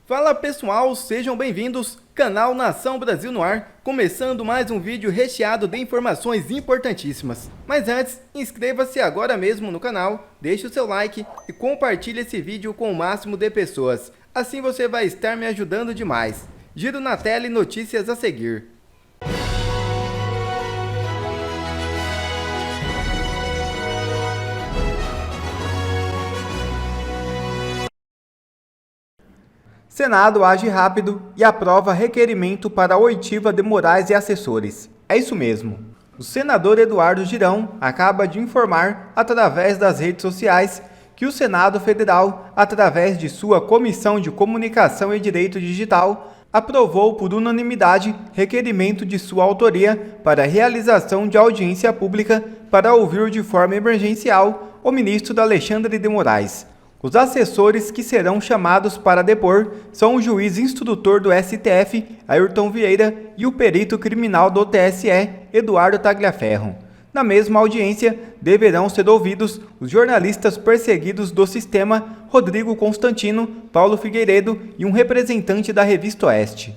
Fala pessoal, sejam bem-vindos, canal Nação Brasil no ar, começando mais um vídeo recheado de informações importantíssimas. Mas antes, inscreva-se agora mesmo no canal, deixe o seu like e compartilhe esse vídeo com o máximo de pessoas. Assim você vai estar me ajudando demais. Giro na tela e notícias a seguir. Senado age rápido e aprova requerimento para a oitiva de Moraes e assessores. É isso mesmo. O senador Eduardo Girão acaba de informar, através das redes sociais, que o Senado Federal, através de sua Comissão de Comunicação e Direito Digital, aprovou por unanimidade requerimento de sua autoria para a realização de audiência pública para ouvir de forma emergencial o ministro Alexandre de Moraes. Os assessores que serão chamados para depor são o juiz instrutor do STF, Ayrton Vieira, e o perito criminal do TSE, Eduardo Tagliaferro. Na mesma audiência, deverão ser ouvidos os jornalistas perseguidos do sistema, Rodrigo Constantino, Paulo Figueiredo e um representante da Revista Oeste.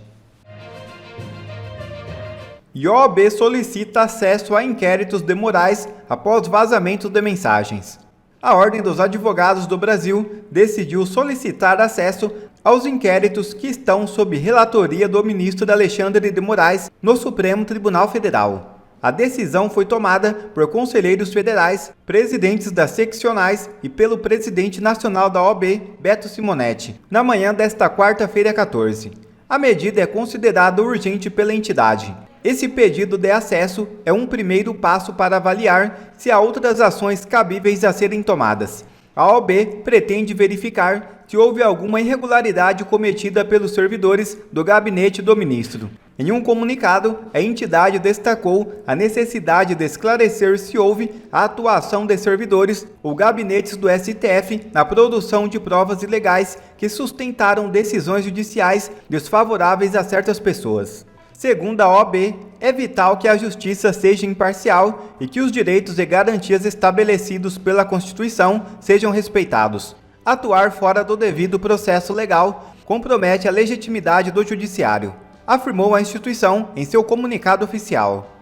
E OAB solicita acesso a inquéritos de Moraes após vazamento de mensagens. A Ordem dos Advogados do Brasil decidiu solicitar acesso aos inquéritos que estão sob relatoria do ministro Alexandre de Moraes no Supremo Tribunal Federal. A decisão foi tomada por conselheiros federais, presidentes das seccionais e pelo presidente nacional da OAB, Beto Simonetti, na manhã desta quarta-feira 14. A medida é considerada urgente pela entidade. Esse pedido de acesso é um primeiro passo para avaliar se há outras ações cabíveis a serem tomadas. A OAB pretende verificar se houve alguma irregularidade cometida pelos servidores do gabinete do ministro. Em um comunicado, a entidade destacou a necessidade de esclarecer se houve a atuação de servidores ou gabinetes do STF na produção de provas ilegais que sustentaram decisões judiciais desfavoráveis a certas pessoas. Segundo a OAB, é vital que a justiça seja imparcial e que os direitos e garantias estabelecidos pela Constituição sejam respeitados. Atuar fora do devido processo legal compromete a legitimidade do judiciário, afirmou a instituição em seu comunicado oficial.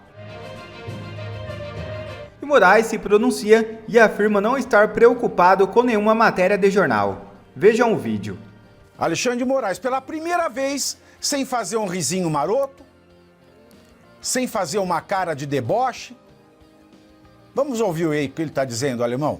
E Moraes se pronuncia e afirma não estar preocupado com nenhuma matéria de jornal. Vejam o vídeo. Alexandre de Moraes, pela primeira vez, sem fazer um risinho maroto, sem fazer uma cara de deboche. Vamos ouvir aí o que ele está dizendo, alemão?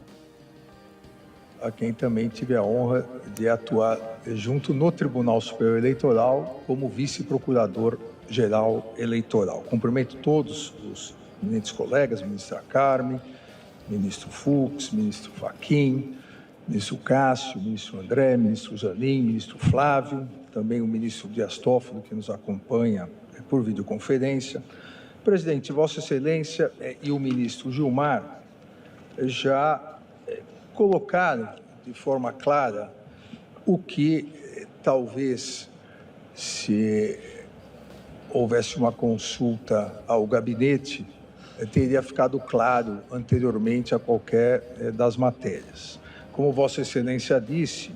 A quem também tive a honra de atuar junto no Tribunal Superior Eleitoral como vice-procurador-geral eleitoral. Cumprimento todos os eminentes colegas, ministra Carmen, ministro Fux, ministro Fachin, ministro Cássio, ministro André, ministro Zanin, ministro Flávio, também o ministro Dias Toffoli, que nos acompanha por videoconferência. Presidente, Vossa Excelência e o ministro Gilmar já colocaram de forma clara o que talvez, se houvesse uma consulta ao gabinete, teria ficado claro anteriormente a qualquer das matérias. Como Vossa Excelência disse,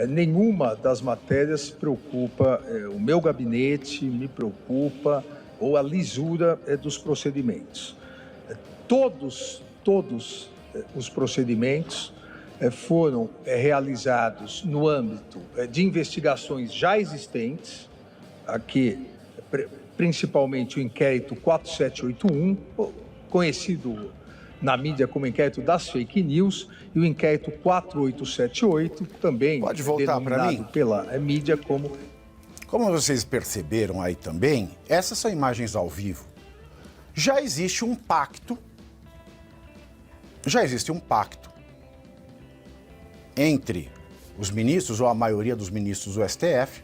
nenhuma das matérias preocupa o meu gabinete, me preocupa, ou a lisura dos procedimentos. Todos os procedimentos foram realizados no âmbito de investigações já existentes, aqui principalmente o inquérito 4781, conhecido na mídia como inquérito das fake news, e o inquérito 4878, também pode voltar para mim? Pela mídia como... Como vocês perceberam aí também, essas são imagens ao vivo. Já existe um pacto entre os ministros, ou a maioria dos ministros do STF,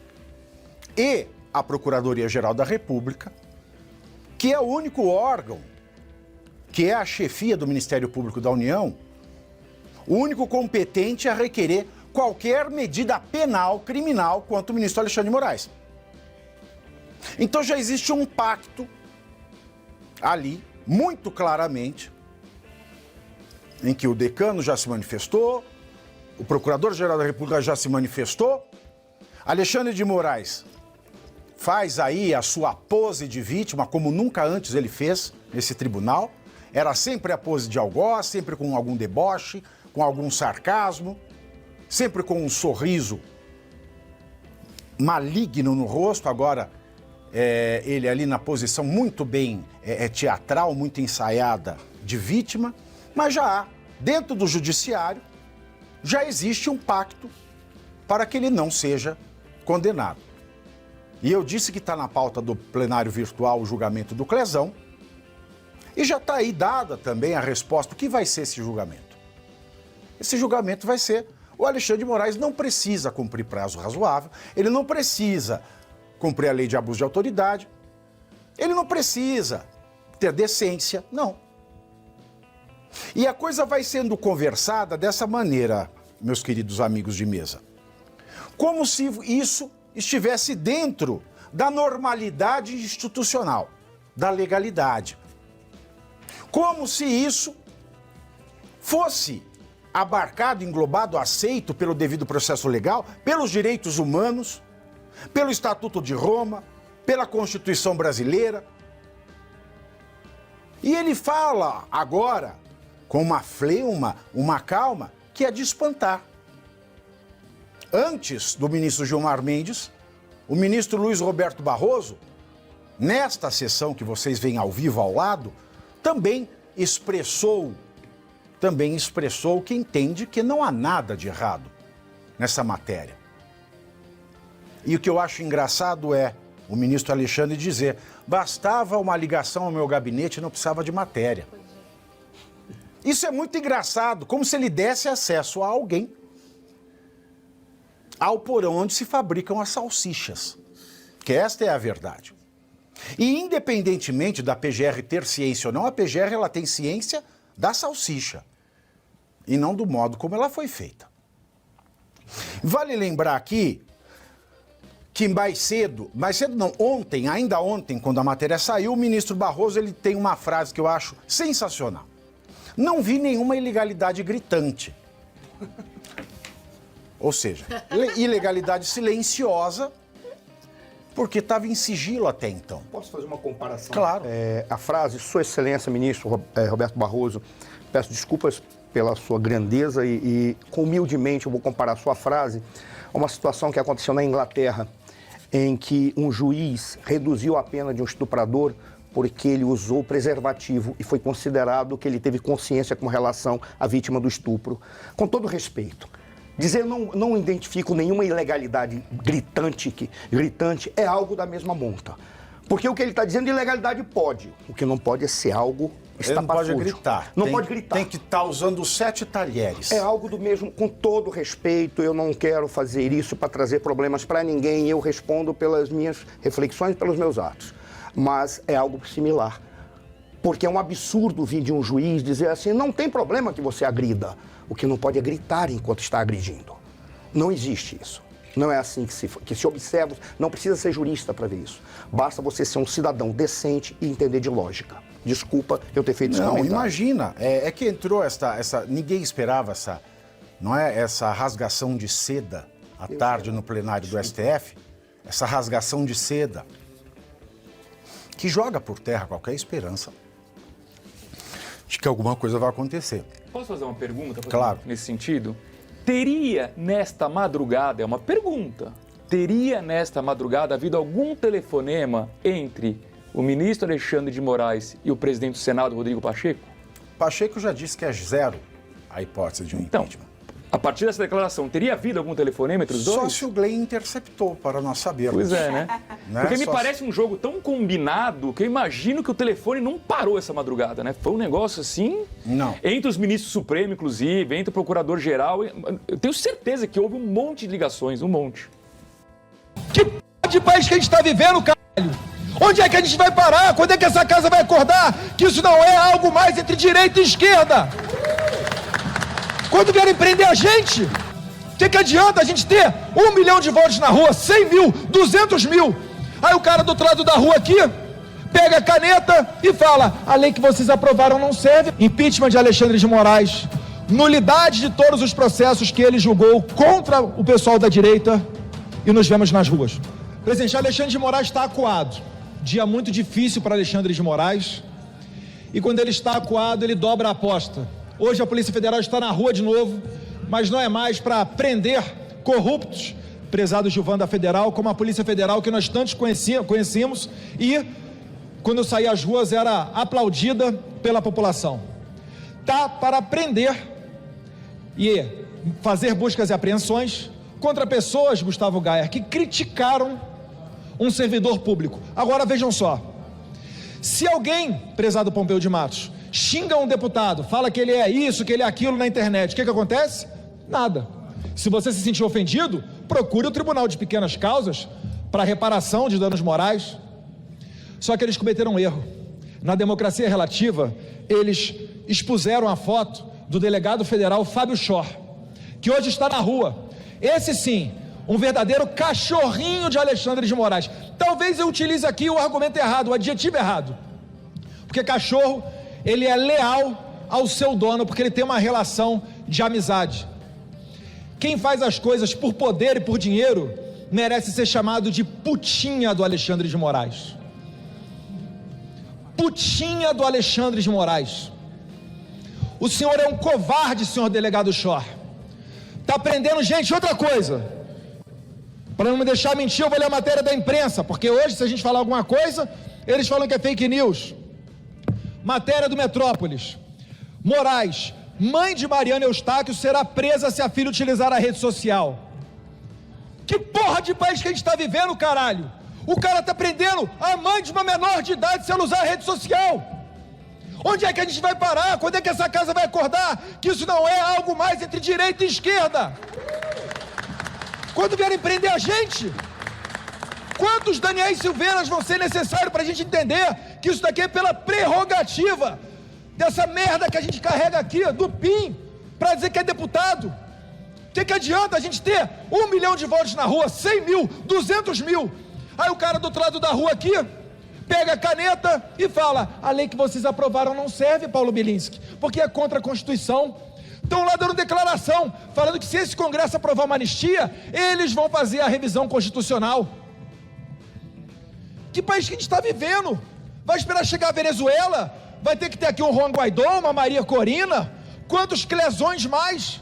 e a Procuradoria-Geral da República, que é o único órgão, que é a chefia do Ministério Público da União, o único competente a requerer qualquer medida penal, criminal, contra o ministro Alexandre de Moraes. Então já existe um pacto ali, muito claramente, em que o decano já se manifestou, o Procurador-Geral da República já se manifestou, Alexandre de Moraes faz aí a sua pose de vítima, como nunca antes ele fez nesse tribunal. Era sempre a pose de algoz, sempre com algum deboche, com algum sarcasmo, sempre com um sorriso maligno no rosto. Agora, ele ali na posição muito bem teatral, muito ensaiada de vítima. Mas já há, dentro do judiciário, já existe um pacto para que ele não seja condenado. E eu disse que está na pauta do plenário virtual o julgamento do Clezão, e já está aí dada também a resposta. O que vai ser esse julgamento? Esse julgamento vai ser: o Alexandre de Moraes não precisa cumprir prazo razoável, ele não precisa cumprir a lei de abuso de autoridade, ele não precisa ter decência, não. E a coisa vai sendo conversada dessa maneira, meus queridos amigos de mesa. Como se isso estivesse dentro da normalidade institucional, da legalidade. Como se isso fosse abarcado, englobado, aceito pelo devido processo legal, pelos direitos humanos, pelo Estatuto de Roma, pela Constituição brasileira. E ele fala agora, com uma fleuma, uma calma, que é de espantar. Antes do ministro Gilmar Mendes, o ministro Luiz Roberto Barroso, nesta sessão que vocês veem ao vivo ao lado, também expressou que entende que não há nada de errado nessa matéria. E o que eu acho engraçado é o ministro Alexandre dizer: bastava uma ligação ao meu gabinete e não precisava de matéria. Isso é muito engraçado, como se ele desse acesso a alguém ao porão onde se fabricam as salsichas, que esta é a verdade. E independentemente da PGR ter ciência ou não, a PGR ela tem ciência da salsicha e não do modo como ela foi feita. Vale lembrar aqui que ainda ontem, quando a matéria saiu, o ministro Barroso ele tem uma frase que eu acho sensacional. Não vi nenhuma ilegalidade gritante. Ou seja, ilegalidade silenciosa, porque estava em sigilo até então. Posso fazer uma comparação? Claro. A frase, Sua Excelência, ministro Roberto Barroso, peço desculpas pela sua grandeza e humildemente eu vou comparar a sua frase a uma situação que aconteceu na Inglaterra, em que um juiz reduziu a pena de um estuprador porque ele usou preservativo e foi considerado que ele teve consciência com relação à vítima do estupro. Com todo respeito, dizer não identifico nenhuma ilegalidade gritante é algo da mesma monta. Porque o que ele está dizendo, ilegalidade pode. O que não pode é ser algo Ele não pode gritar. Não pode gritar. Tem que estar usando 7 talheres. É algo do mesmo, com todo respeito, eu não quero fazer isso para trazer problemas para ninguém, eu respondo pelas minhas reflexões, pelos meus atos. Mas é algo similar. Porque é um absurdo vir de um juiz dizer assim, não tem problema que você agrida. O que não pode é gritar enquanto está agredindo. Não existe isso. Não é assim que se observa. Não precisa ser jurista para ver isso. Basta você ser um cidadão decente e entender de lógica. Desculpa eu ter feito esse comentário. Não, imagina. É que entrou ninguém esperava essa rasgação de seda à tarde no plenário do STF. Essa rasgação de seda que joga por terra qualquer esperança de que alguma coisa vai acontecer. Posso fazer uma pergunta? Claro. Nesse sentido? Teria nesta madrugada, é uma pergunta, teria nesta madrugada havido algum telefonema entre o ministro Alexandre de Moraes e o presidente do Senado, Rodrigo Pacheco? Pacheco já disse que é zero a hipótese de um impeachment. A partir dessa declaração, teria havido algum telefonema entre os dois? Só se o Glenn interceptou, para nós sabermos. Pois é, né? Porque me parece um jogo tão combinado que eu imagino que o telefone não parou essa madrugada, né? Foi um negócio assim... Não. Entre os ministros supremos, inclusive, entre o procurador-geral. Eu tenho certeza que houve um monte de ligações, um monte. Que p*** de país que a gente está vivendo, caralho? Onde é que a gente vai parar? Quando é que essa casa vai acordar? Que isso não é algo mais entre direita e esquerda. Quando vierem prender a gente, o que adianta a gente ter 1 milhão de votos na rua, 100 mil, 200 mil? Aí o cara do outro lado da rua aqui, pega a caneta e fala, a lei que vocês aprovaram não serve. Impeachment de Alexandre de Moraes, nulidade de todos os processos que ele julgou contra o pessoal da direita, e nos vemos nas ruas. Presidente, Alexandre de Moraes está acuado. Dia muito difícil para Alexandre de Moraes. E quando ele está acuado, ele dobra a aposta. Hoje a Polícia Federal está na rua de novo, mas não é mais para prender corruptos, prezado Gilvan da Federal, como a Polícia Federal que nós tantos conhecíamos e, quando eu saí às ruas, era aplaudida pela população. Tá para prender e fazer buscas e apreensões contra pessoas, Gustavo Gayer, que criticaram um servidor público. Agora vejam só, se alguém, prezado Pompeu de Matos, xinga um deputado, fala que ele é isso, que ele é aquilo na internet, o que acontece? Nada. Se você se sentir ofendido, procure o Tribunal de Pequenas Causas para reparação de danos morais. Só que eles cometeram um erro. Na democracia relativa, eles expuseram a foto do delegado federal Fábio Chor, que hoje está na rua. Esse sim, um verdadeiro cachorrinho de Alexandre de Moraes. Talvez eu utilize aqui o argumento errado, o adjetivo errado. Porque cachorro, ele é leal ao seu dono, porque ele tem uma relação de amizade. Quem faz as coisas por poder e por dinheiro merece ser chamado de putinha do Alexandre de Moraes. Putinha do Alexandre de Moraes. O senhor é um covarde, senhor delegado Chor. Está prendendo gente. Outra coisa, para não me deixar mentir, eu vou ler a matéria da imprensa, porque hoje, se a gente falar alguma coisa, eles falam que é fake news. Matéria do Metrópolis. Moraes, mãe de Mariana Eustáquio, será presa se a filha utilizar a rede social. Que porra de país que a gente está vivendo, caralho? O cara está prendendo a mãe de uma menor de idade se ela usar a rede social. Onde é que a gente vai parar? Quando é que essa casa vai acordar que isso não é algo mais entre direita e esquerda? Quando vierem prender a gente, quantos Daniel Silveiras vão ser necessários para a gente entender que isso daqui é pela prerrogativa dessa merda que a gente carrega aqui, do PIN, para dizer que é deputado? O que adianta a gente ter 1 milhão de votos na rua, 100 mil, 200 mil? Aí o cara do outro lado da rua aqui pega a caneta e fala: a lei que vocês aprovaram não serve, Paulo Bilinski, porque é contra a Constituição. Estão lá dando declaração, falando que se esse Congresso aprovar uma anistia, eles vão fazer a revisão constitucional. Que país que a gente está vivendo? Vai esperar chegar a Venezuela? Vai ter que ter aqui um Juan Guaidó, uma Maria Corina? Quantos clesões mais?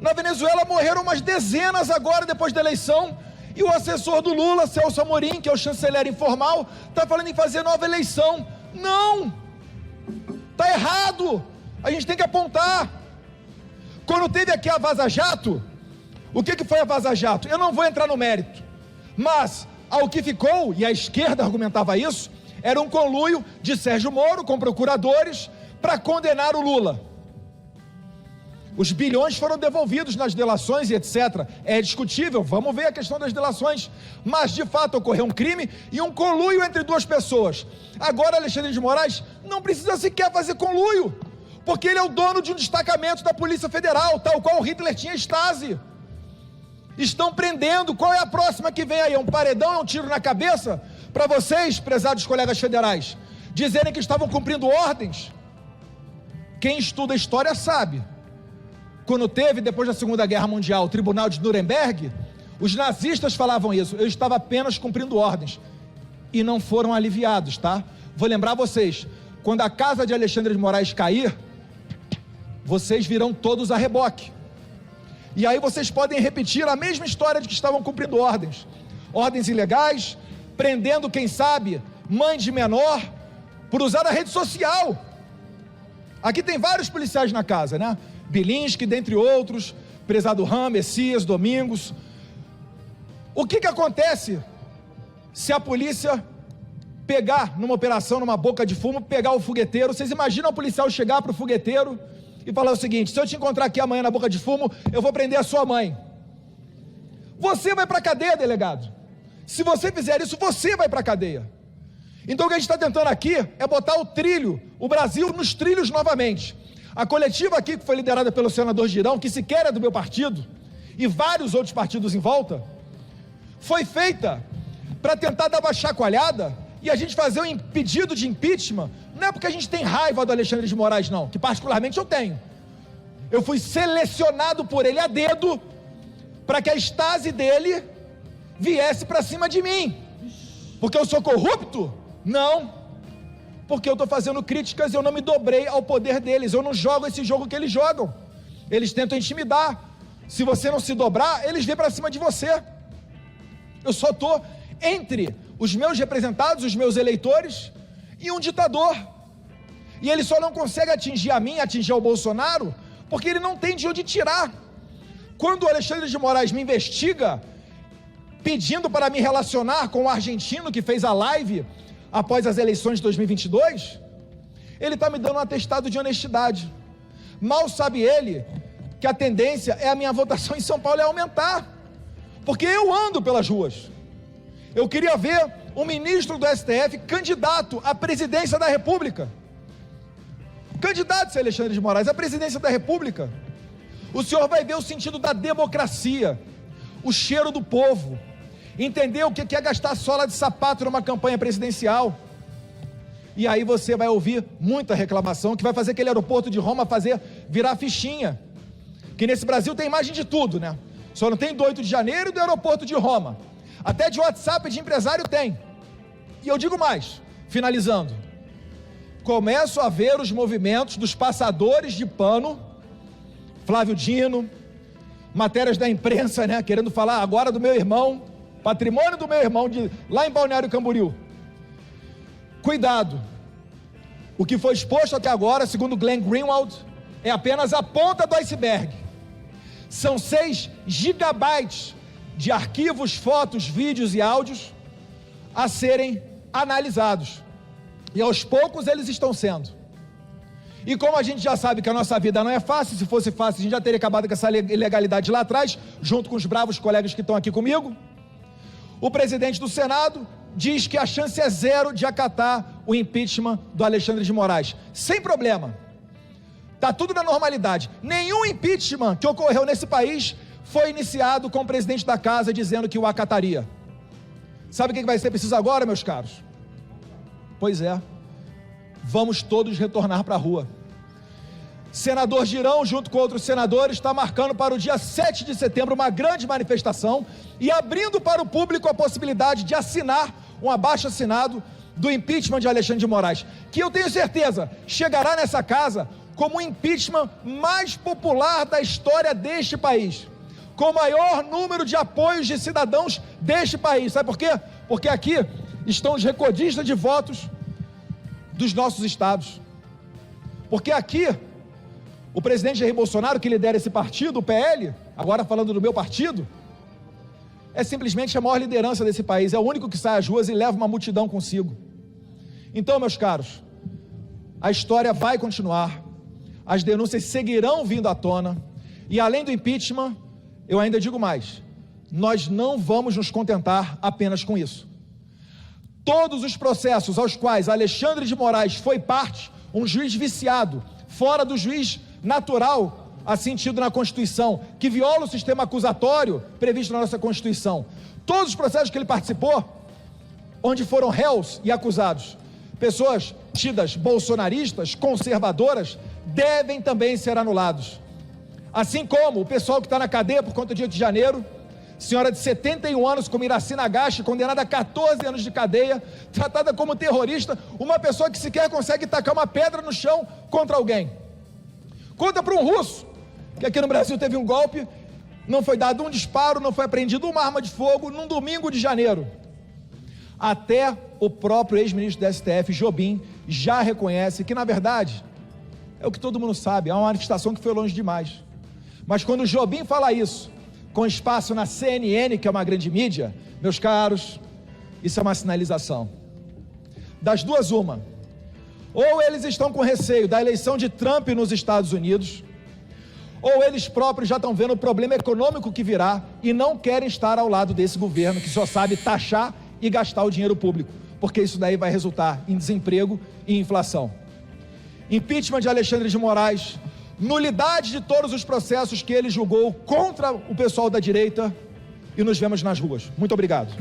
Na Venezuela morreram umas dezenas agora, depois da eleição. E o assessor do Lula, Celso Amorim, que é o chanceler informal, está falando em fazer nova eleição. Não! Está errado! A gente tem que apontar. Quando teve aqui a Vaza Jato, o que foi a Vaza Jato? Eu não vou entrar no mérito, mas ao que ficou, e a esquerda argumentava isso, era um conluio de Sérgio Moro com procuradores para condenar o Lula. Os bilhões foram devolvidos nas delações e etc. É discutível, vamos ver a questão das delações. Mas, de fato, ocorreu um crime e um conluio entre duas pessoas. Agora, Alexandre de Moraes não precisa sequer fazer conluio, porque ele é o dono de um destacamento da Polícia Federal, tal qual o Hitler tinha Stasi. Estão prendendo. Qual é a próxima que vem aí? É um paredão, é um tiro na cabeça? Para vocês, prezados colegas federais, dizerem que estavam cumprindo ordens? Quem estuda história sabe. Quando teve, depois da Segunda Guerra Mundial, o Tribunal de Nuremberg, os nazistas falavam isso: eu estava apenas cumprindo ordens. E não foram aliviados, tá? Vou lembrar vocês, quando a casa de Alexandre de Moraes cair, vocês virão todos a reboque. E aí vocês podem repetir a mesma história de que estavam cumprindo ordens. Ordens ilegais, prendendo, quem sabe, mãe de menor, por usar a rede social. Aqui tem vários policiais na casa, né? Bilinski, dentre outros, prezado Ram, Messias, Domingos. O que acontece se a polícia pegar numa operação, numa boca de fumo, pegar o fogueteiro? Vocês imaginam o policial chegar para o fogueteiro e falar o seguinte: se eu te encontrar aqui amanhã na boca de fumo, eu vou prender a sua mãe. Você vai para a cadeia, delegado. Se você fizer isso, você vai para a cadeia. Então o que a gente está tentando aqui é botar o Brasil nos trilhos novamente. A coletiva aqui, que foi liderada pelo senador Girão, que sequer é do meu partido, e vários outros partidos em volta, foi feita para tentar dar uma chacoalhada e a gente fazer um pedido de impeachment. Não é porque a gente tem raiva do Alexandre de Moraes, não, que particularmente eu tenho. Eu fui selecionado por ele a dedo para que a Stasi dele viesse para cima de mim. Porque eu sou corrupto? Não. Porque eu estou fazendo críticas, eu não me dobrei ao poder deles, eu não jogo esse jogo que eles jogam. Eles tentam intimidar. Se você não se dobrar, eles vêm para cima de você. Eu só estou entre os meus representados, os meus eleitores, e um ditador. E ele só não consegue atingir a mim, atingir o Bolsonaro, porque ele não tem de onde tirar. Quando o Alexandre de Moraes me investiga, pedindo para me relacionar com o argentino que fez a live após as eleições de 2022, ele está me dando um atestado de honestidade. Mal sabe ele que a tendência é a minha votação em São Paulo é aumentar, porque eu ando pelas ruas. Eu queria ver um ministro do STF candidato à presidência da República. Candidato, seu Alexandre de Moraes, à presidência da República. O senhor vai ver o sentido da democracia, o cheiro do povo, entender o que é gastar sola de sapato numa campanha presidencial. E aí você vai ouvir muita reclamação que vai fazer aquele aeroporto de Roma virar fichinha. Que nesse Brasil tem imagem de tudo, né? Só não tem do 8 de janeiro e do aeroporto de Roma. Até de WhatsApp de empresário tem. E eu digo mais, finalizando. Começo a ver os movimentos dos passadores de pano, Flávio Dino, matérias da imprensa, né? Querendo falar agora do meu irmão, patrimônio do meu irmão, lá em Balneário Camboriú. Cuidado. O que foi exposto até agora, segundo Glenn Greenwald, é apenas a ponta do iceberg. São 6 gigabytes de arquivos, fotos, vídeos e áudios a serem analisados. E aos poucos eles estão sendo. E como a gente já sabe que a nossa vida não é fácil, se fosse fácil a gente já teria acabado com essa ilegalidade lá atrás, junto com os bravos colegas que estão aqui comigo. O presidente do Senado diz que a chance é zero de acatar o impeachment do Alexandre de Moraes. Sem problema. Está tudo na normalidade. Nenhum impeachment que ocorreu nesse país foi iniciado com o presidente da casa dizendo que o acataria. Sabe o que vai ser preciso agora, meus caros? Pois é, vamos todos retornar para a rua. Senador Girão, junto com outros senadores, está marcando para o dia 7 de setembro uma grande manifestação e abrindo para o público a possibilidade de assinar um abaixo-assinado do impeachment de Alexandre de Moraes, que eu tenho certeza chegará nessa casa como o impeachment mais popular da história deste país, com o maior número de apoios de cidadãos deste país. Sabe por quê? Porque aqui estão os recordistas de votos dos nossos estados. Porque aqui, o presidente Jair Bolsonaro, que lidera esse partido, o PL, agora falando do meu partido, é simplesmente a maior liderança desse país, é o único que sai às ruas e leva uma multidão consigo. Então, meus caros, a história vai continuar, as denúncias seguirão vindo à tona, e além do impeachment, eu ainda digo mais, nós não vamos nos contentar apenas com isso. Todos os processos aos quais Alexandre de Moraes foi parte, um juiz viciado, fora do juiz natural, assim tido na Constituição, que viola o sistema acusatório previsto na nossa Constituição. Todos os processos que ele participou, onde foram réus e acusados, pessoas tidas bolsonaristas, conservadoras, devem também ser anulados. Assim como o pessoal que está na cadeia por conta do 8 de janeiro, senhora de 71 anos, como Iraci Nagashi, condenada a 14 anos de cadeia, tratada como terrorista, uma pessoa que sequer consegue tacar uma pedra no chão contra alguém. Conta para um russo, que aqui no Brasil teve um golpe, não foi dado um disparo, não foi apreendido uma arma de fogo, num domingo de janeiro. Até o próprio ex-ministro do STF, Jobim, já reconhece que, na verdade, é o que todo mundo sabe, é uma manifestação que foi longe demais. Mas quando o Jobim fala isso, com espaço na CNN, que é uma grande mídia, meus caros, isso é uma sinalização. Das duas, uma. Ou eles estão com receio da eleição de Trump nos Estados Unidos, ou eles próprios já estão vendo o problema econômico que virá e não querem estar ao lado desse governo que só sabe taxar e gastar o dinheiro público, porque isso daí vai resultar em desemprego e inflação. Impeachment de Alexandre de Moraes, nulidade de todos os processos que ele julgou contra o pessoal da direita, e nos vemos nas ruas. Muito obrigado.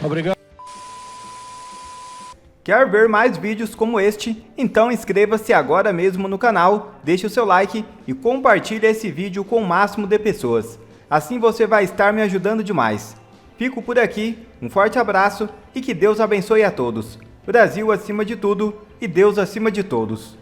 Obrigado. Quer ver mais vídeos como este? Então inscreva-se agora mesmo no canal, deixe o seu like e compartilhe esse vídeo com o máximo de pessoas. Assim você vai estar me ajudando demais. Fico por aqui, um forte abraço e que Deus abençoe a todos. Brasil acima de tudo e Deus acima de todos.